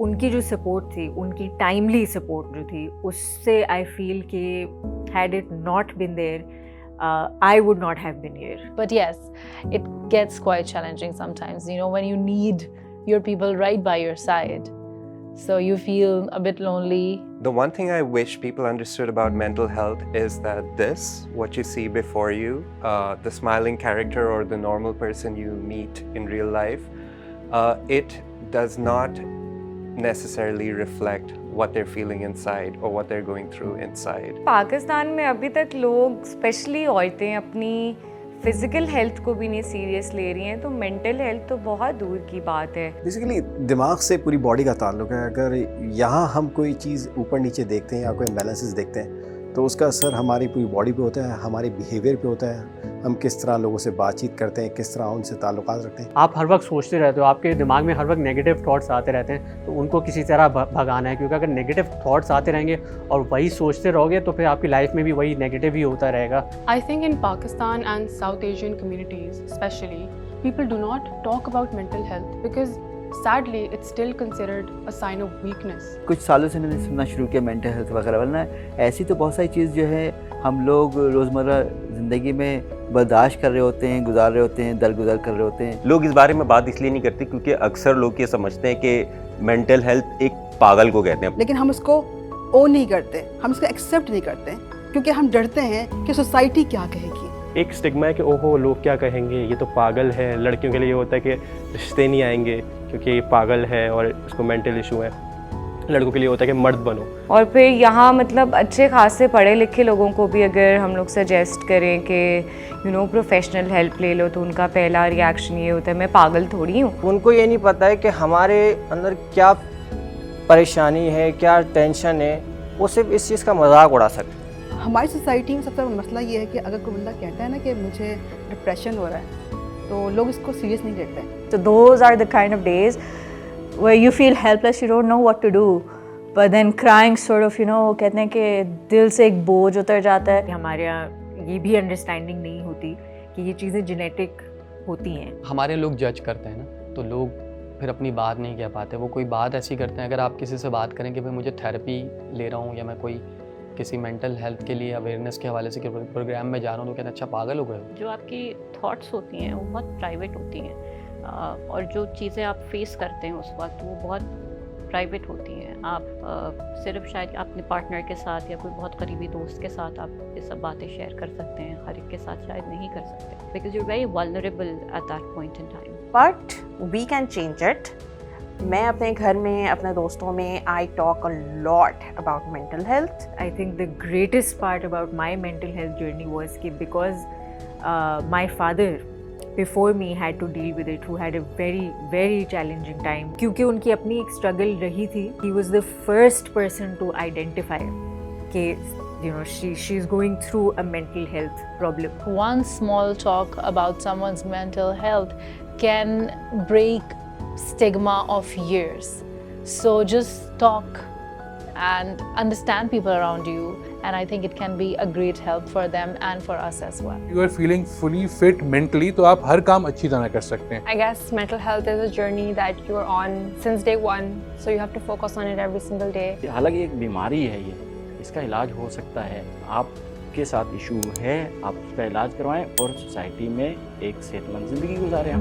उनकी जो सपोर्ट थी, उनकी टाइमली सपोर्ट जो थी, उससे आई फील कि had it not been there, I would not have been here. But yes, it gets quite challenging sometimes, you know, when you need your people right by your side. So you feel a bit lonely. The one thing I wish people understood about mental health is that this, what you see before you, the smiling character or the normal person you meet in real life, it does not necessarily reflect what they're feeling inside or what they're going through inside. Pakistan में अभी तक लोग specially औरतें अपनी physical health को भी नहीं serious ले रही हैं, तो मेंटल हेल्थ तो बहुत दूर की बात है। बेसिकली दिमाग से पूरी बॉडी का ताल्लुक है। अगर यहाँ हम कोई चीज़ ऊपर नीचे देखते हैं या कोई इम्बैलेंसेस देखते हैं तो उसका असर हमारी पूरी बॉडी पे होता है, हमारे बिहेवियर पे होता है, हम किस तरह लोगों से बातचीत करते हैं, किस तरह उनसे ताल्लुकात रखते हैं। आप हर वक्त सोचते रहते हो, आपके दिमाग में हर वक्त नेगेटिव थॉट्स आते रहते हैं, तो उनको किसी तरह भगाना है, क्योंकि अगर नेगेटिव थॉट्स आते रहेंगे और वही सोचते रहोगे तो फिर आपकी लाइफ में भी वही नेगेटिव ही होता रहेगा। I think in Pakistan and South Asian communities especially, people do not talk about mental health because sadly it's still considered a sign of weakness. कुछ सालों से मैंने सुनना शुरू किया मेंटल हेल्थ वगैरह, वरना ऐसी तो बहुत सारी चीज़ जो है हम लोग रोज़मर्रा ज़िंदगी में बर्दाश्त कर रहे होते हैं, गुजार रहे होते हैं, दरगुजर कर रहे होते हैं। लोग इस बारे में बात इसलिए नहीं करते क्योंकि अक्सर लोग ये समझते हैं कि मेंटल हेल्थ एक पागल को कहते हैं, लेकिन हम उसको ओन नहीं करते, हम उसको एक्सेप्ट नहीं करते क्योंकि हम डरते हैं कि सोसाइटी क्या कहेगी। एक स्टिग्मा है कि ओहो लोग क्या कहेंगे, ये तो पागल है। लड़कियों के लिए ये होता है कि रिश्ते नहीं आएंगे क्योंकि ये पागल है और उसको मेंटल इशू है। लड़कों के लिए होता है कि मर्द बनो। और फिर यहाँ मतलब अच्छे खासे पढ़े लिखे लोगों को भी अगर हम लोग सजेस्ट करें कि यू नो प्रोफेशनल हेल्प ले लो, तो उनका पहला रिएक्शन ये होता है मैं पागल थोड़ी हूँ। उनको ये नहीं पता है कि हमारे अंदर क्या परेशानी है, क्या टेंशन है, वो सिर्फ इस चीज़ का मजाक उड़ा सकते हैं। हमारी सोसाइटी में सबसे बड़ा मसला ये है कि अगर कोई बंदा कहता है ना कि मुझे डिप्रेशन हो रहा है तो लोग इसको सीरियस नहीं लेते हैं। So those are the kind of days where you feel helpless, you don't know what to do, but then crying sort of, you know, कहते हैं कि दिल से एक बोझ उतर जाता है। हमारे यहाँ ये भी अंडरस्टैंडिंग नहीं होती कि ये चीज़ें जेनेटिक होती हैं। हमारे लोग जज करते हैं ना, तो लोग फिर अपनी बात नहीं कह पाते। वो कोई बात ऐसी करते हैं, अगर आप किसी से बात करें कि भाई मुझे थेरेपी ले रहा हूँ या मैं कोई किसी मेंटल हेल्थ के लिए अवेयरनेस के हवाले से प्रोग्राम में जा रहा हूँ, तो कहते हैं अच्छा पागल हो गए हो। जो आपकी थॉट्स होती हैं वो बहुत प्राइवेट होती हैं, और जो चीज़ें आप फेस करते हैं उस वक्त वो बहुत प्राइवेट होती हैं। आप सिर्फ शायद अपने पार्टनर के साथ या कोई बहुत करीबी दोस्त के साथ आप ये सब बातें शेयर कर सकते हैं, हर एक के साथ शायद नहीं कर सकते, because you are very vulnerable at that point in time. But we can change it. मैं अपने घर में, अपने दोस्तों में I talk a lot about mental health. I think the greatest part about my mental health journey was कि because my father before me had to deal with it, who had a very very challenging time, क्योंकि उनकी अपनी एक struggle रही थी। He was the first person to identify कि you know she's going through a mental health problem. One small talk about someone's mental health can break stigma of years. So just talk and understand people around you, and I think it can be a great help for them and for us as well. You are feeling fully fit mentally, तो आप हर काम अच्छी तरह कर सकते हैं। I guess mental health is a journey that you are on since day one, so you have to focus on it every single day. हालांकि एक बीमारी है ये, इसका इलाज हो सकता है। आपके साथ इशू है, आप उसका इलाज करवाएं और सोसाइटी में एक सेहतमंद जिंदगी गुजारें।